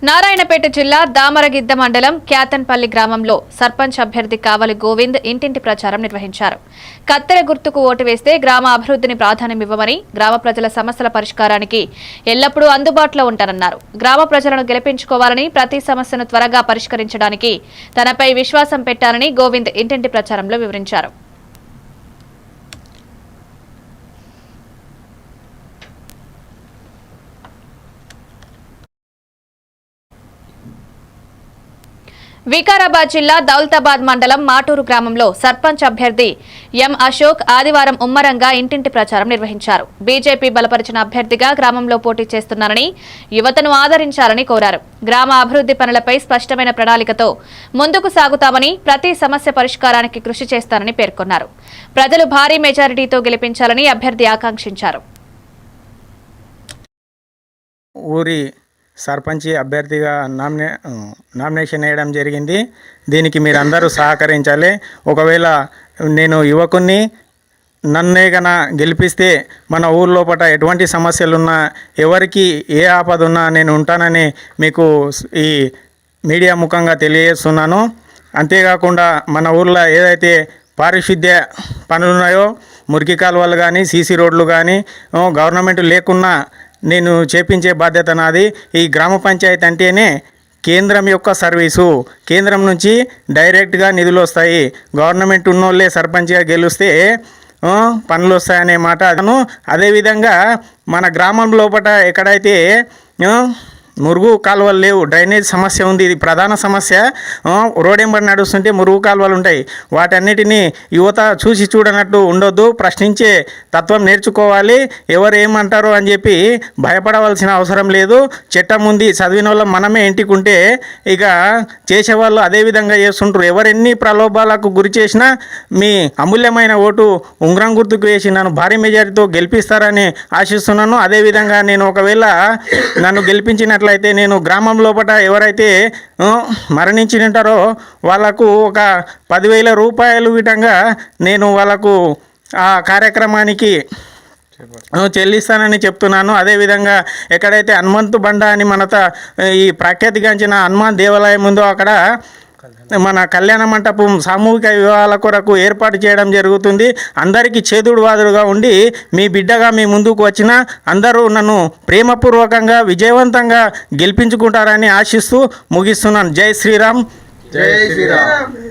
నారాయణపేట జిల్లా దామరగిద్ద మండలం క్యాతన్పల్లి గ్రామంలో సర్పంచ్ అభ్యర్థి కావలి గోవింద్ ఇంటింటి ప్రచారం నిర్వహించారు. కత్తెర గుర్తుకు ఓటు వేస్తే గ్రామ అభివృద్ధిని ప్రాధాన్యమివ్వమని, గ్రామ ప్రజల సమస్యల పరిష్కారానికి ఎల్లప్పుడూ అందుబాటులో ఉంటారన్నారు. గ్రామ ప్రజలను గెలిపించుకోవాలని, ప్రతి సమస్యను త్వరగా పరిష్కరించడానికి తనపై విశ్వాసం పెట్టారని గోవింద్ ఇంటింటి ప్రచారంలో వివరించారు. వికారాబాద్ జిల్లా దౌలతాబాద్ మండలం మాటూరు గ్రామంలో సర్పంచ్ అభ్యర్థి ఎం అశోక్ ఆదివారం ఉమ్మరంగా ఇంటింటి ప్రచారం నిర్వహించారు. బీజేపీ బలపరిచిన అభ్యర్థిగా గ్రామంలో పోటీ చేస్తున్నారని, యువతను ఆదరించాలని కోరారు. గ్రామ అభివృద్ధి పనులపై స్పష్టమైన ప్రణాళికతో ముందుకు సాగుతామని, ప్రతి సమస్య పరిష్కారానికి కృషి చేస్తారని పేర్కొన్నారు. ప్రజలు భారీ మెజారిటీతో గెలిపించాలని అభ్యర్థి ఆకాంక్షించారు. సర్పంచి అభ్యర్థిగా నామినేషన్ వేయడం జరిగింది. దీనికి మీరు అందరూ సహకరించాలి. ఒకవేళ నేను యువకుని నన్నే గన గెలిపిస్తే మన ఊరు లోపల ఎటువంటి సమస్యలున్నా, ఎవరికి ఏ ఆపద ఉన్నా నేను ఉంటానని మీకు ఈ మీడియా ముఖంగా తెలియజేస్తున్నాను. అంతేకాకుండా మన ఊర్లో ఏదైతే పారిశుద్ధ్య పనులు ఉన్నాయో, మురికి కాలువలు కానీ, సీసీ రోడ్లు కానీ గవర్నమెంట్ లేకున్నా నేను చేపించే బాధ్యత నాది. ఈ గ్రామ పంచాయతీ అంటేనే కేంద్రం యొక్క సర్వీసు. కేంద్రం నుంచి డైరెక్ట్గా నిధులు వస్తాయి. గవర్నమెంట్ ఉన్నోళ్ళే సర్పంచ్గా గెలిస్తే పనులు వస్తాయనే మాట. అదేవిధంగా మన గ్రామం లోపల ఎక్కడైతే మురుగు కాలువలు లేవు, డ్రైనేజ్ సమస్య ఉంది. ఇది ప్రధాన సమస్య. రోడ్ ఎంబడి నడుస్తుంటే మురుగు కాలువలు ఉంటాయి. వాటన్నిటినీ యువత చూసి చూడనట్టు ఉండొద్దు. ప్రశ్నించే తత్వం నేర్చుకోవాలి. ఎవరు ఏమంటారో అని చెప్పి భయపడవలసిన అవసరం లేదు. చట్టం ఉంది. చదివిన వాళ్ళం మనమే ఇంటికుంటే ఇక చేసేవాళ్ళు అదేవిధంగా చేస్తుంటారు. ఎవరెన్ని ప్రలోభాలకు గురి చేసినా మీ అమూల్యమైన ఓటు ఉంగరం గుర్తుకు వేసి నన్ను భారీ మెజారిటీతో గెలిపిస్తారని ఆశిస్తున్నాను. అదేవిధంగా నేను ఒకవేళ నన్ను గెలిపించినట్లయితే నేను గ్రామం లోపల ఎవరైతే మరణించి ఉంటారో వాళ్లకు ఒక 10,000 రూపాయలు విధంగా నేను వాళ్ళకు ఆ కార్యక్రమానికి చెల్లిస్తానని చెప్తున్నాను. అదేవిధంగా ఎక్కడైతే హనుమంతు బండ అని ఈ ప్రఖ్యాతిగాంచిన హనుమాన్ దేవాలయం ఉందో అక్కడ మన కళ్యాణ మంటపం సామూహిక వివాహాల కొరకు ఏర్పాటు చేయడం జరుగుతుంది. అందరికీ చేదుడు వాదుడుగా ఉండి మీ బిడ్డగా మీ ముందుకు వచ్చిన అందరూ నన్ను ప్రేమపూర్వకంగా విజయవంతంగా గెలిపించుకుంటారని ఆశిస్తూ ముగిస్తున్నాను. జై శ్రీరామ్. జై శ్రీరామ్.